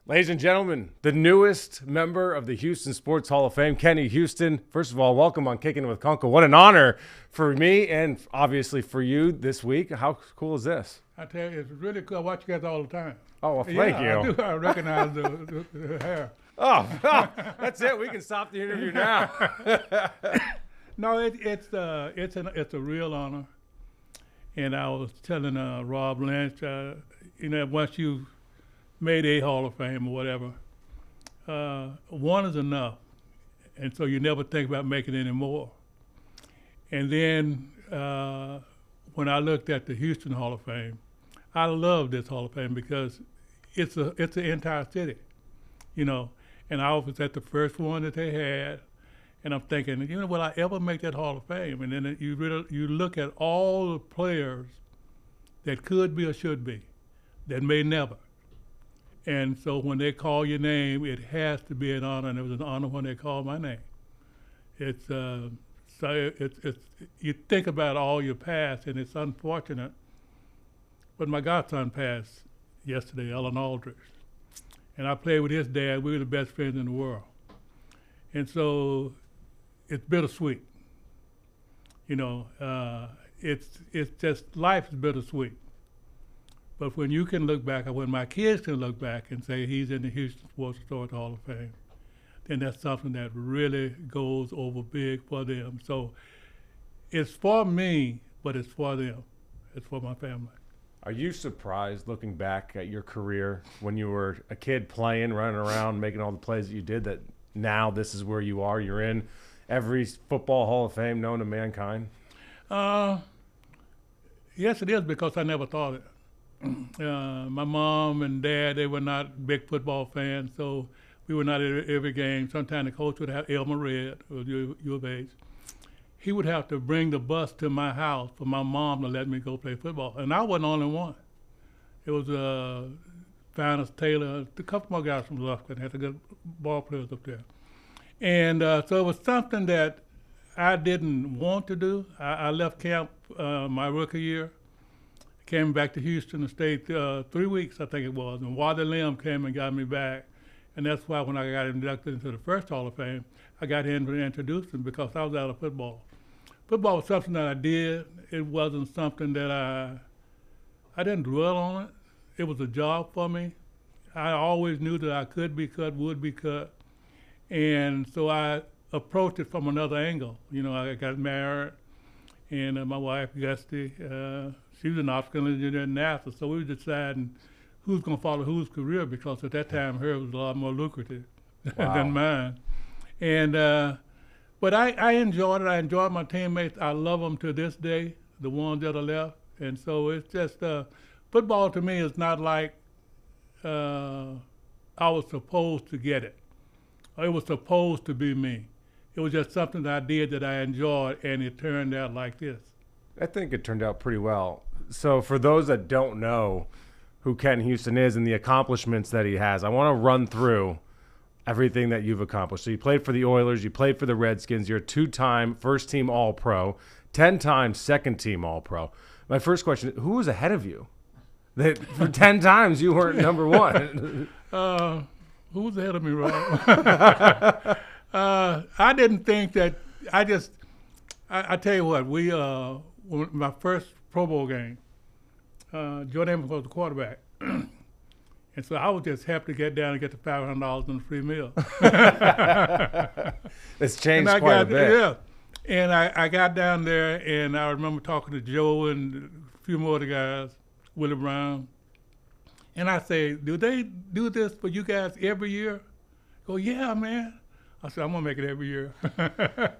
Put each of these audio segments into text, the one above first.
Ladies and gentlemen, the newest member of the Houston Sports Hall of Fame, Kenny Houston. First of all, welcome on Kickin It With Kunkel. What an honor for me and obviously for you this week. How cool is this? I tell you, it's really cool. I watch you guys all the time. Oh, well, thank you. I do. I recognize the hair. Oh, that's it. We can stop the interview now. No, it's a real honor. And I was telling Rob Lynch, once you made a Hall of Fame or whatever, one is enough. And so you never think about making any more. And then when I looked at the Houston Hall of Fame, I love this Hall of Fame because it's an entire city, And I was at the first one that they had, and I'm thinking, will I ever make that Hall of Fame? And then you look at all the players that could be or should be, that may never. And so when they call your name, it has to be an honor, and it was an honor when they called my name. It's you think about all your past, and it's unfortunate. But my godson passed yesterday, Ellen Aldridge. And I played with his dad. We were the best friends in the world. And so it's bittersweet. It's just, life is bittersweet. But when you can look back, or when my kids can look back and say he's in the Houston Sports Authority Hall of Fame, then that's something that really goes over big for them. So it's for me, but it's for them. It's for my family. Are you surprised looking back at your career when you were a kid playing, running around, making all the plays that you did, that now this is where you are? You're in every football Hall of Fame known to mankind? Yes, it is, because I never thought it. My mom and dad, they were not big football fans, so we were not at every game. Sometimes the coach would have Elmer Red, who was U of H. He would have to bring the bus to my house for my mom to let me go play football. And I wasn't the only one. It was Finest Taylor, a couple more guys from Lufkin, had the good ball players up there. And so it was something that I didn't want to do. I left camp my rookie year, came back to Houston and stayed 3 weeks, I think it was. And Wally Lim came and got me back. And that's why when I got inducted into the first Hall of Fame, I got introduced him, because I was out of football. Football was something that I did. It wasn't something that I didn't dwell on it. It was a job for me. I always knew that I could be cut, would be cut. And so I approached it from another angle. I got married, and my wife, Gusty, she was an optical engineer at NASA, so we were deciding who's going to follow whose career, because at that time hers was a lot more lucrative than mine. And but I enjoyed it. I enjoyed my teammates. I love them to this day, the ones that are left. And so it's just football to me is not like I was supposed to get it. It was supposed to be me. It was just something that I did that I enjoyed, and it turned out like this. I think it turned out pretty well. So for those that don't know who Ken Houston is and the accomplishments that he has, I want to run through everything that you've accomplished. So you played for the Oilers, you played for the Redskins, you're a 2-time first-team All-Pro, 10-time second-team All-Pro. My first question, who was ahead of you? That for 10 times you weren't number one. Who was ahead of me, Rob? I didn't think that. I tell you what, my first Pro Bowl game, Jordan Evans was the quarterback. And so I was just happy to get down and get the $500 in a free meal. It's changed quite a bit. Yeah. And I got down there, and I remember talking to Joe and a few more of the guys, Willie Brown. And I say, do they do this for you guys every year? Go, yeah, man. I said, I'm going to make it every year.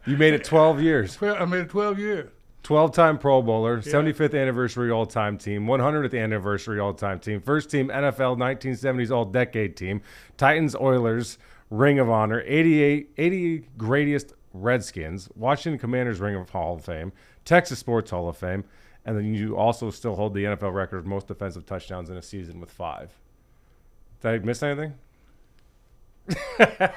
You made it 12 years. I made it 12 years. 12-time Pro Bowler, 75th anniversary All-Time Team, 100th anniversary All-Time Team, first team NFL 1970s All-Decade Team, Titans Oilers Ring of Honor, 80 greatest Redskins, Washington Commanders Ring of Hall of Fame, Texas Sports Hall of Fame, and then you also still hold the NFL record of most defensive touchdowns in a season with 5. Did I miss anything?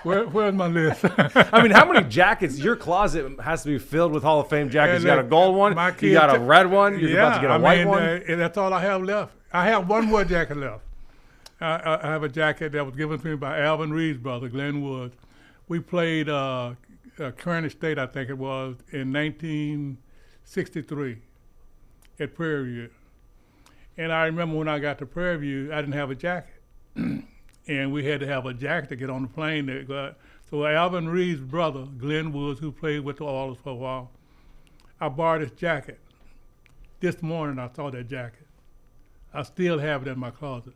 Where's my list? I mean, how many jackets? Your closet has to be filled with Hall of Fame jackets. You got a gold one, you got a red one, you're about to get a white one. And that's all I have left. I have one more jacket left. I have a jacket that was given to me by Alvin Reed's brother, Glenn Woods. We played Kearney State, I think it was, in 1963 at Prairie View. And I remember when I got to Prairie View, I didn't have a jacket. And we had to have a jacket to get on the plane. So Alvin Reed's brother, Glenn Woods, who played with the Oilers for a while, I borrowed his jacket. This morning I saw that jacket. I still have it in my closet.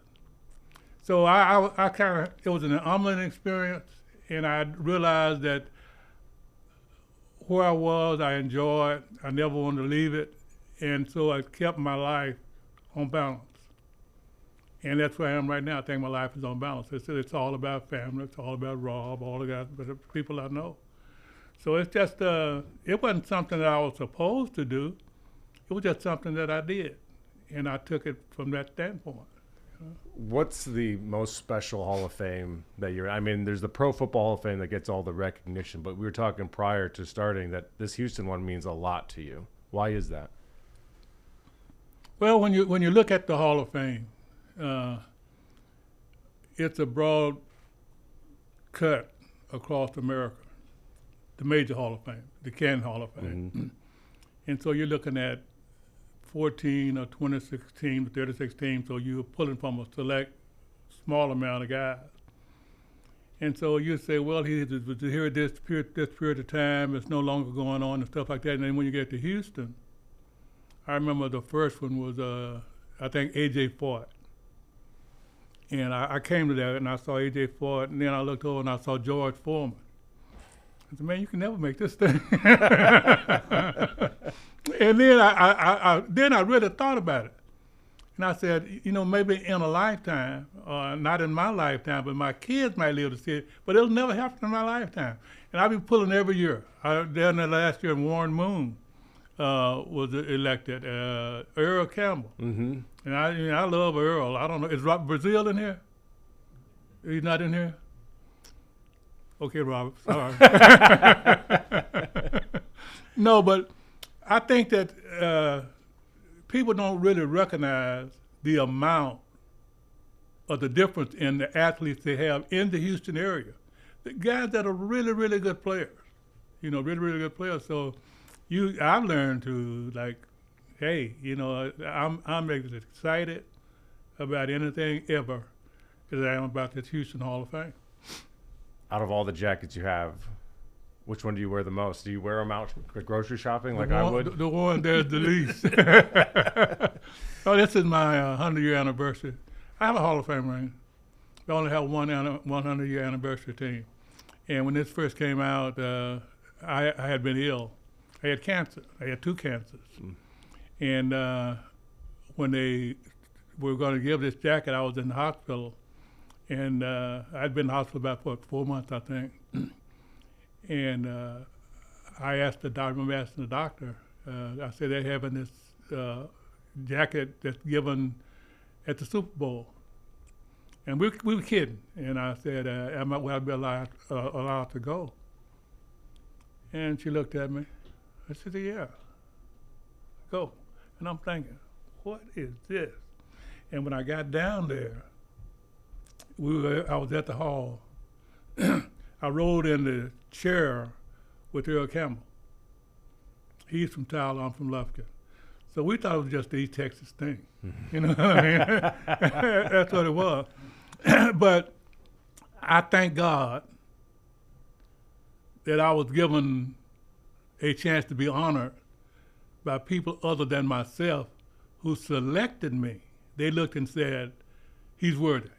So I kind of, it was an humbling experience, and I realized that where I was, I enjoyed. I never wanted to leave it, and so I kept my life on balance. And that's where I am right now. I think my life is on balance. It's all about family. It's all about Rob, all the people I know. So it's just, it wasn't something that I was supposed to do. It was just something that I did, and I took it from that standpoint. What's the most special Hall of Fame that you're? I mean, there's the Pro Football Hall of Fame that gets all the recognition, but we were talking prior to starting that this Houston one means a lot to you. Why is that? Well, when you look at the Hall of Fame, it's a broad cut across America. The major Hall of Fame, the Canton Hall of Fame, and so you're looking at 14 or 26 teams, 36 teams, so you're pulling from a select small amount of guys. And so you say, well, he was here at this period of time, it's no longer going on and stuff like that. And then when you get to Houston, I remember the first one was, I think, A.J. Fort. And I came to that and I saw A.J. Fort, and then I looked over and I saw George Foreman. I said, man, you can never make this thing. And then I really thought about it. And I said, you know, maybe in a lifetime, not in my lifetime, but my kids might live to see it, but it'll never happen in my lifetime. And I've been pulling every year. Then the last year, Warren Moon was elected, Earl Campbell. Mm-hmm. And I love Earl. I don't know, is Brazil in here? He's not in here? Okay, Robert, sorry. No, but I think that people don't really recognize the amount of the difference in the athletes they have in the Houston area. The guys that are really, really good players, you know, really, really good players. So I've learned to, like, hey, you know, I'm as excited about anything ever as I am about this Houston Hall of Fame. Out of all the jackets you have, which one do you wear the most? Do you wear them out grocery shopping like I would? The one there's the least. Oh, this is my 100-year anniversary. I have a Hall of Fame ring. I only have one 100-year anniversary team. And when this first came out, I had been ill. I had cancer. I had 2 cancers. And when they were going to give this jacket, I was in the hospital. And I'd been in the hospital about, 4 months, I think. And I asked the doctor, I remember asking the doctor, I said, they're having this jacket that's given at the Super Bowl. And we were kidding. And I said, will I be allowed to go? And she looked at me. I said, yeah, go. And I'm thinking, what is this? And when I got down there, I was at the hall. I rode in the chair with Earl Campbell. He's from Tyler, I'm from Lufkin. So we thought it was just the East Texas thing. You know what I mean? That's what it was. But I thank God that I was given a chance to be honored by people other than myself who selected me. They looked and said, he's worthy.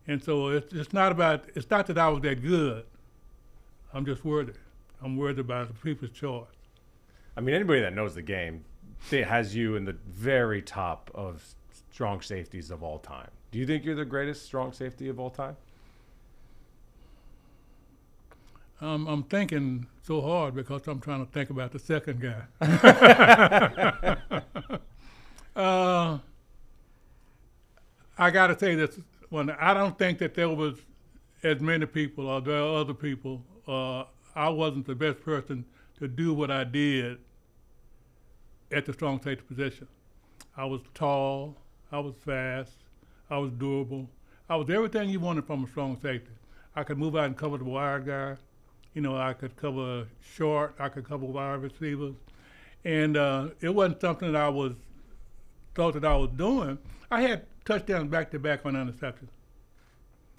And so it's not that I was that good. I'm just worthy. I'm worthy by the people's choice. I mean, anybody that knows the game has you in the very top of strong safeties of all time. Do you think you're the greatest strong safety of all time? I'm thinking so hard because I'm trying to think about the second guy. I got to say this. I don't think that there was as many people or there are other people. I wasn't the best person to do what I did at the strong safety position. I was tall, I was fast, I was durable, I was everything you wanted from a strong safety. I could move out and cover the wide guy. You know, I could cover short. I could cover wide receivers. And it wasn't something that I thought that I was doing. I had touchdowns back-to-back on interceptions.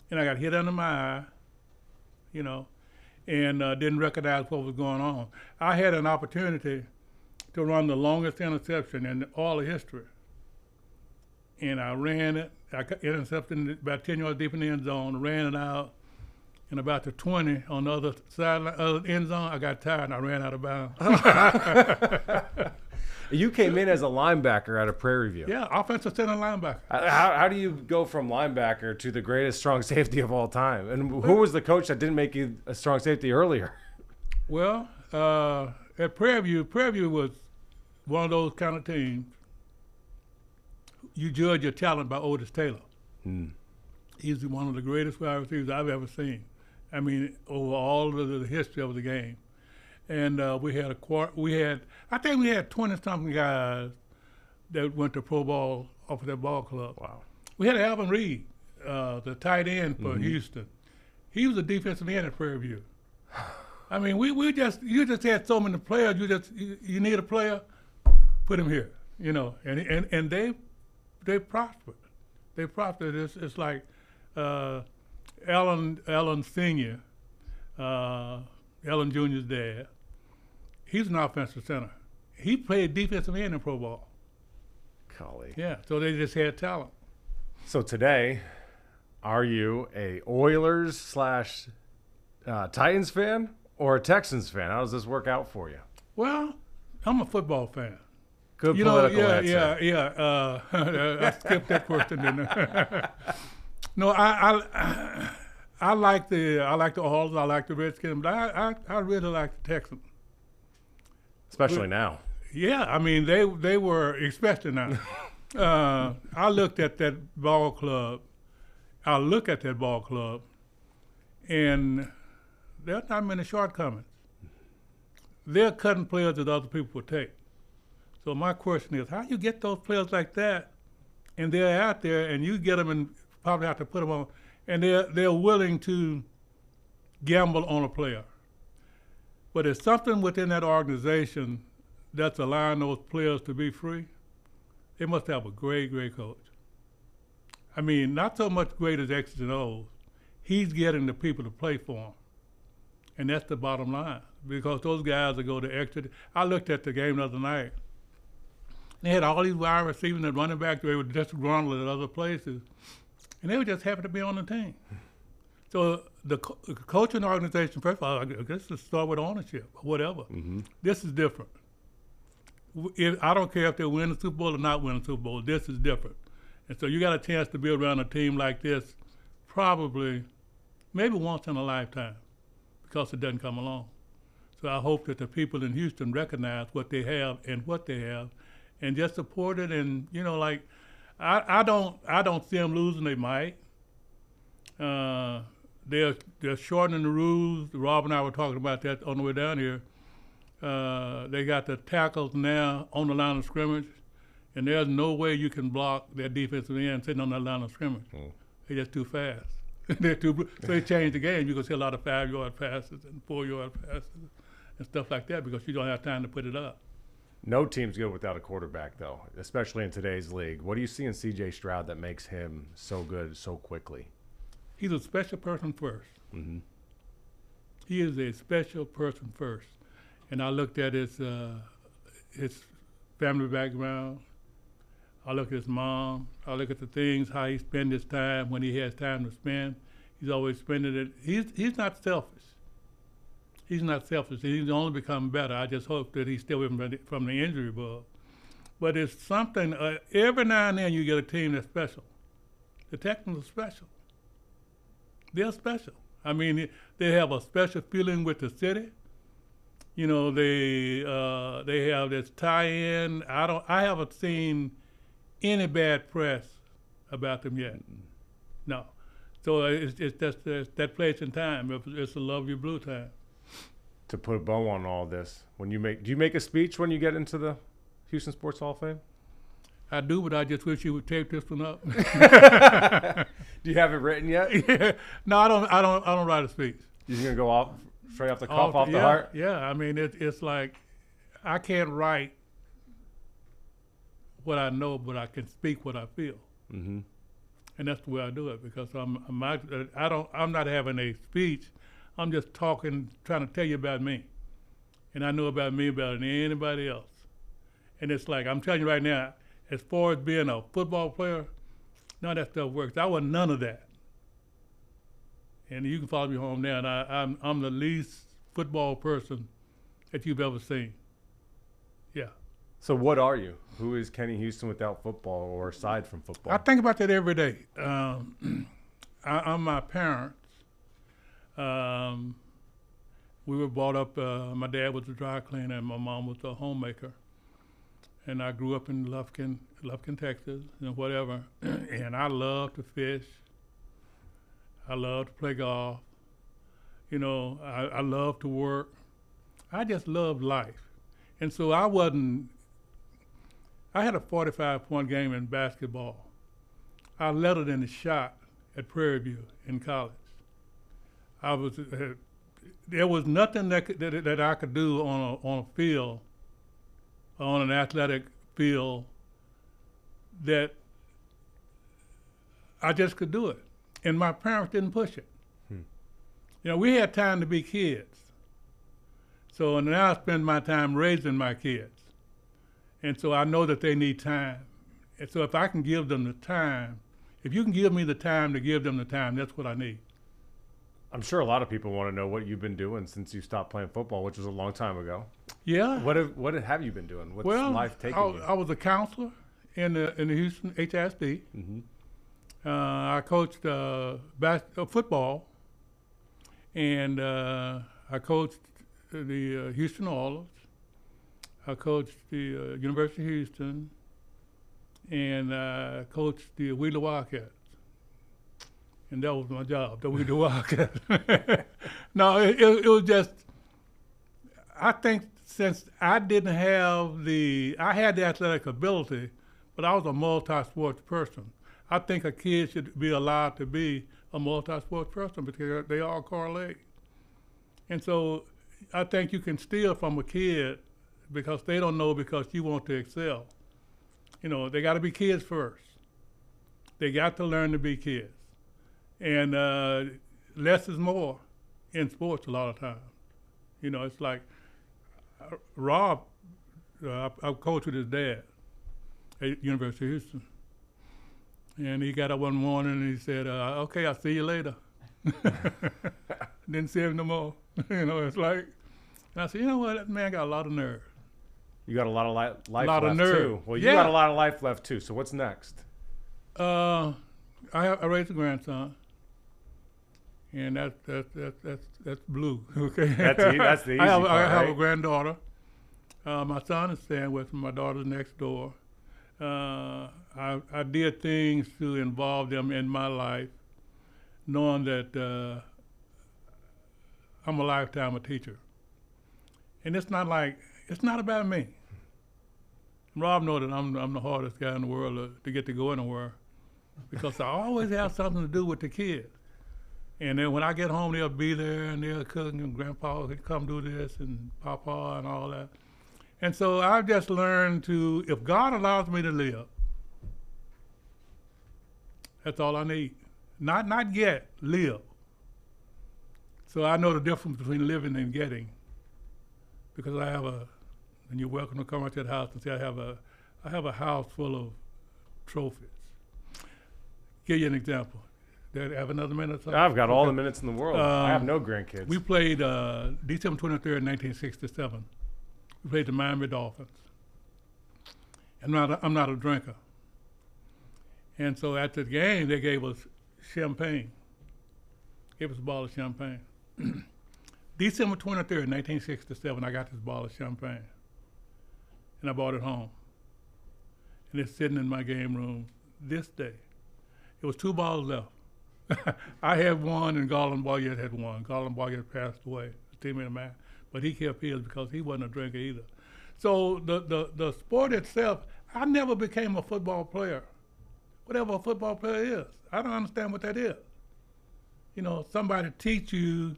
And I got hit under my eye, you know, and didn't recognize what was going on. I had an opportunity to run the longest interception in all of history. And I ran it. I intercepted it about 10 yards deep in the end zone, ran it out. And about the 20 on the other side of the end zone, I got tired and I ran out of bounds. You came in as a linebacker at a Prairie View. Yeah, offensive center linebacker. How do you go from linebacker to the greatest strong safety of all time? And who was the coach that didn't make you a strong safety earlier? Well, at Prairie View was one of those kind of teams. You judge your talent by Otis Taylor. He's one of the greatest wide receivers I've ever seen. I mean, over all of the history of the game. And we had I think we had 20-something guys that went to pro ball off of that ball club. Wow. We had Alvin Reed, the tight end for Houston. He was a defensive end at Prairie View. I mean, you just had so many players. You need a player, put him here, you know. And they prospered. They prospered. It's like Allen Sr., Allen Jr.'s dad. He's an offensive center. He played defensive end in pro ball. Golly. Yeah, so they just had talent. So today, are you a Oilers / Titans fan or a Texans fan? How does this work out for you? Well, I'm a football fan. Good political answer. Yeah. I skipped that question, didn't I? No, I like the Oilers. I like the Redskins, but I really like the Texans. Especially now. Yeah, I mean they were, especially now. I looked at that ball club. I look at that ball club, and there's not many shortcomings. They're cutting players that other people would take. So my question is, how do you get those players like that, and they're out there, and you get them and probably have to put them on, and they're willing to gamble on a player. But there's something within that organization that's allowing those players to be free. They must have a great, great coach. I mean, not so much great as X's and O's. He's getting the people to play for him. And that's the bottom line. Because those guys that go to extra. I looked at the game the other night. They had all these wide receivers and running back. They were just grundling at other places. And they were just happy to be on the team. So the coaching organization, first of all, I guess let's start with ownership or whatever. This is different. I don't care if they win the Super Bowl or not win the Super Bowl. This is different. And so you got a chance to be around a team like this probably maybe once in a lifetime because it doesn't come along. So I hope that the people in Houston recognize what they have and just support it. And, you know, like I don't see them losing. They might. They're shortening the rules. Rob and I were talking about that on the way down here. They got the tackles now on the line of scrimmage, and there's no way you can block their defensive end sitting on that line of scrimmage. They're just too fast. So they changed the game. You can see a lot of 5-yard passes and 4-yard passes and stuff like that because you don't have time to put it up. No team's good without a quarterback, though, especially in today's league. What do you see in C.J. Stroud that makes him so good so quickly? He's a special person first. He is a special person first. And I looked at his family background. I look at his mom. I look at the things, how he spends his time when he has time to spend. He's always spending it. He's not selfish. He's not selfish. He's only become better. I just hope that he's still from the injury bug. But it's something, every now and then you get a team that's special. The Texans are special. They're special. I mean, they have a special feeling with the city. You know, they have this tie-in. I haven't seen any bad press about them yet. No. So it's just that place and time. It's a love you blue time. To put a bow on all this, do you make a speech when you get into the Houston Sports Hall of Fame? I do, but I just wish you would tape this one up. Do you have it written yet? Yeah. No, I don't write a speech. You're just gonna go off straight off the cuff, off the heart? Yeah, I mean, it's like I can't write what I know, but I can speak what I feel. Mm-hmm. And that's the way I do it, because I'm not having a speech. I'm just talking, trying to tell you about me, and I know about me better than anybody else. And it's like, I'm telling you right now, as far as being a football player, none of that stuff works. I was none of that. And you can follow me home now, and I'm the least football person that you've ever seen. Yeah. So what are you? Who is Kenny Houston without football, or aside from football? I think about that every day. I'm my parents. We were brought up, my dad was a dry cleaner and my mom was a homemaker. And I grew up in Lufkin, Texas, and whatever. And I love to fish. I love to play golf. You know, I love to work. I just love life. And so I had a 45-point game in basketball. I led it in the shot at Prairie View in college. There was nothing that I could do on a field, on an athletic field, that I just could do it. And my parents didn't push it. You know, we had time to be kids. So now I spend my time raising my kids. And so I know that they need time. And so if I can give them the time, if you can give me the time to give them the time, that's what I need. I'm sure a lot of people want to know what you've been doing since you stopped playing football, which was a long time ago. Yeah. What have you been doing? What's life taking you? I was a counselor in the Houston HISD. Mm-hmm. I coached football, and I coached the Houston Oilers. I coached the University of Houston, and I coached the Wheeler Wildcats. And that was my job, the Wheeler Wildcats. No, it was just, I think since I didn't have I had the athletic ability, but I was a multi-sports person. I think a kid should be allowed to be a multi-sports person because they all correlate. And so I think you can steal from a kid because they don't know, because you want to excel. You know, they got to be kids first. They got to learn to be kids. And less is more in sports a lot of times. You know, it's like Rob, I coached with his dad at University of Houston. And he got up one morning and he said, okay, I'll see you later. Didn't see him no more. You know, it's like, and I said, you know what, that man got a lot of nerve. You got a lot of life of left nerve. too. Well, you got a lot of life left too. So what's next? I raised a grandson, and that's blue. Okay. That's the easy part, I have right? a granddaughter. My son is staying with me. My daughter's next door. I did things to involve them in my life, knowing that I'm a lifetime teacher. And it's not about me. Rob knows that I'm the hardest guy in the world to get to go anywhere, because I always have something to do with the kids. And then when I get home, they'll be there and they'll cook, and Grandpa will come do this, and Papa and all that. And so I've just learned to, if God allows me to live, that's all I need. Not yet, live. So I know the difference between living and getting, because I have and you're welcome to come out to the house and see I have a house full of trophies. Give you an example. Do I have another minute? I've got all the minutes in the world. I have no grandkids. We played December 23rd, 1967. We played the Miami Dolphins. I'm not a drinker. And so at the game, they gave us champagne. Gave us a bottle of champagne. December 23rd, 1967, I got this bottle of champagne. And I brought it home. And it's sitting in my game room this day. It was 2 bottles left. I had one, and Garland Boyette had one. Garland Boyette passed away, a teammate of mine. But he kept his because he wasn't a drinker either. So the sport itself, I never became a football player. Whatever a football player is, I don't understand what that is. You know, somebody teach you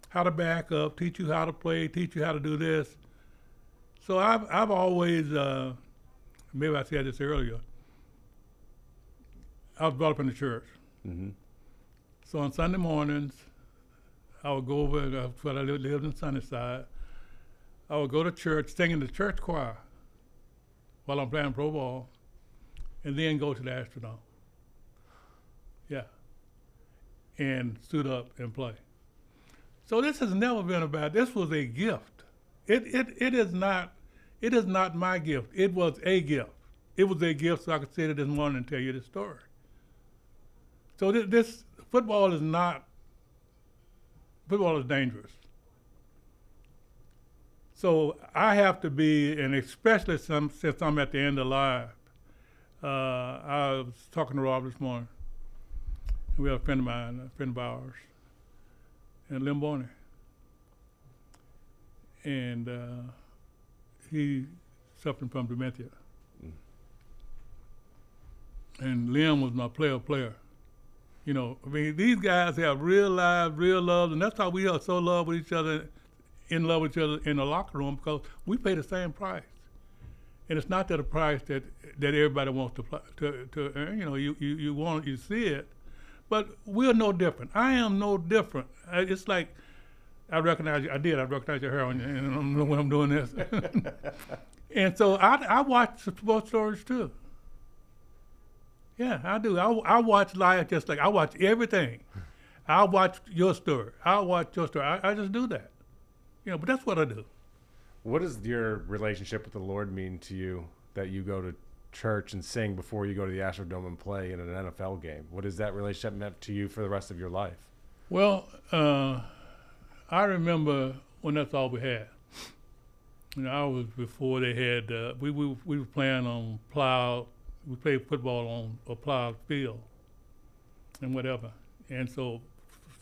how to back up, teach you how to play, teach you how to do this. So I've always, maybe I said this earlier, I was brought up in the church. Mm-hmm. So on Sunday mornings, I would go over, that's what I lived in Sunnyside. I would go to church, sing in the church choir while I'm playing pro ball, and then go to the Astronaut. Yeah. And stood up and play. So this has never been about, this was a gift. It is not my gift. It was a gift. It was a gift so I could sit here this morning and tell you this story. So this football is dangerous. So I have to be, and especially since I'm at the end of life, I was talking to Rob this morning. We have a friend of mine, a friend of ours, in Limborne. And he suffering from dementia. Mm. And Lim was my player. You know, I mean, these guys have real lives, real love, and that's how we are so in love with each other in the locker room, because we pay the same price. And it's not that a price that everybody wants to earn. You know, you see it, but we're no different. I am no different. It's like I recognize your hair on you, and I don't know when I'm doing this. And so I watch sports stories too. Yeah, I do. I watch life just like I watch everything. I watch your story. I just do that. You know, but that's what I do. What does your relationship with the Lord mean to you that you go to church and sing before you go to the Astrodome and play in an NFL game? What has that relationship meant to you for the rest of your life? Well, I remember when that's all we had. You know, I was before they had, we were playing on plowed, we played football on a plowed field and whatever. And so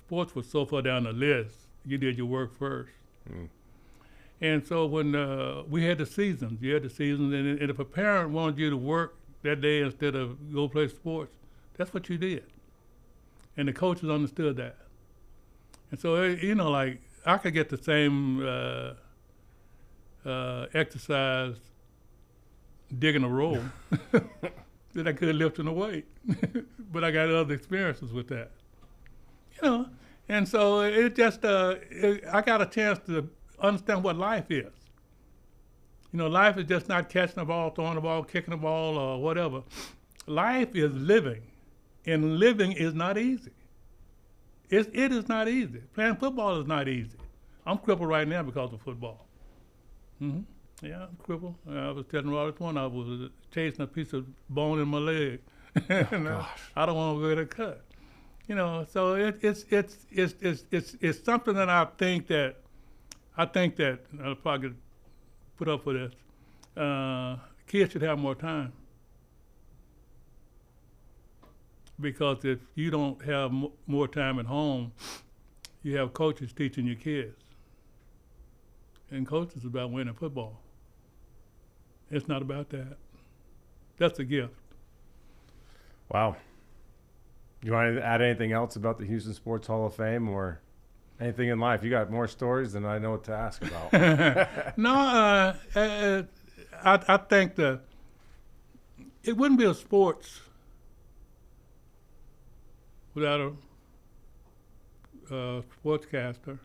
sports was so far down the list, you did your work first. Mm. And so when we had the seasons, and if a parent wanted you to work that day instead of go play sports, that's what you did. And the coaches understood that. And so, you know, like, I could get the same exercise digging a roll that I could lifting a weight. But I got other experiences with that. You know, and so it just, I got a chance to understand what life is. You know, life is just not catching the ball, throwing the ball, kicking the ball, or whatever. Life is living, and living is not easy. It is not easy. Playing football is not easy. I'm crippled right now because of football. Mm-hmm. Yeah, I'm crippled. I was telling Robert one, I was chasing a piece of bone in my leg. And I don't want to go get a cut. You know, so it's something that I think that I'll probably put up for this. Kids should have more time. Because if you don't have more time at home, you have coaches teaching your kids. And coaches is about winning football. It's not about that. That's a gift. Wow. You want to add anything else about the Houston Sports Hall of Fame or anything in life? You got more stories than I know what to ask about. No, I think that it wouldn't be a sports without a sportscaster.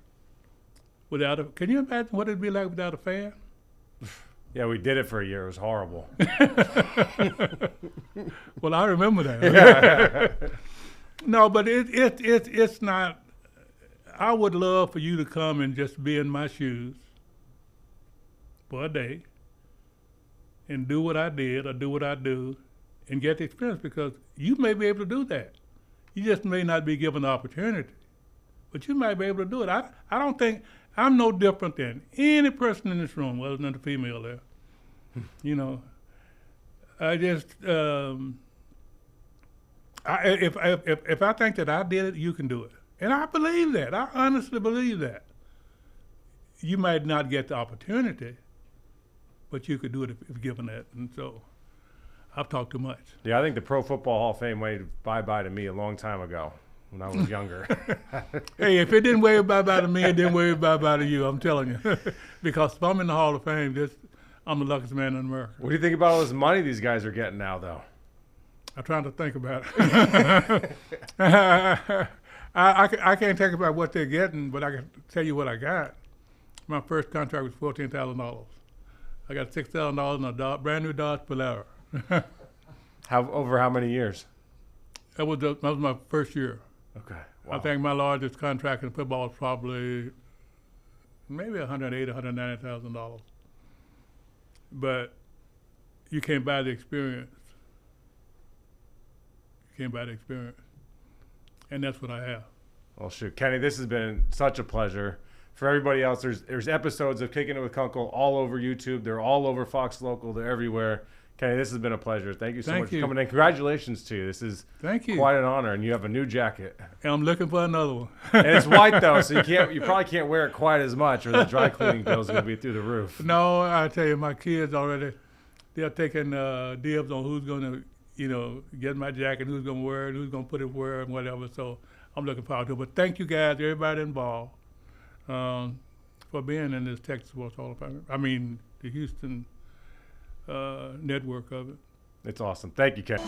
Can you imagine what it'd be like without a fan? Yeah, we did it for a year. It was horrible. Well, I remember that. No, but it's not. I would love for you to come and just be in my shoes for a day and do what I did or do what I do and get the experience, because you may be able to do that. You just may not be given the opportunity, but you might be able to do it. I don't think I'm no different than any person in this room, other than the female there. You know, I just if I think that I did it, you can do it, and I believe that. I honestly believe that. You might not get the opportunity, but you could do it if given that. And so, I've talked too much. Yeah, I think the Pro Football Hall of Fame waved bye-bye to me a long time ago when I was younger. Hey, if it didn't wave bye-bye to me, it didn't wave bye-bye to you, I'm telling you. Because if I'm in the Hall of Fame, I'm the luckiest man in America. What do you think about all this money these guys are getting now, though? I'm trying to think about it. I can't think about what they're getting, but I can tell you what I got. My first contract was $14,000. I got $6,000 in a brand new Dodge Polara. Over how many years? That was my first year. Okay. Wow. I think my largest contract in football was probably maybe $180,000, $190,000. But you can't buy the experience. You can't buy the experience. And that's what I have. Well, shoot, Kenny, this has been such a pleasure. For everybody else, there's episodes of Kickin' It With Kunkel all over YouTube. They're all over Fox Local. They're everywhere. Kenny, this has been a pleasure. Thank you so much for coming in. Congratulations to you. This is quite an honor, and you have a new jacket. And I'm looking for another one. And it's white though, so you probably can't wear it quite as much, or the dry cleaning bill is going to be through the roof. No, I tell you, my kids already, they're taking dibs on who's going to, get my jacket, who's going to wear it, who's going to put it where, and whatever. So I'm looking forward to it. But thank you guys, everybody involved, for being in this Texas Sports Hall of Fame. I mean, the Houston network of it. It's awesome. Thank you, Ken.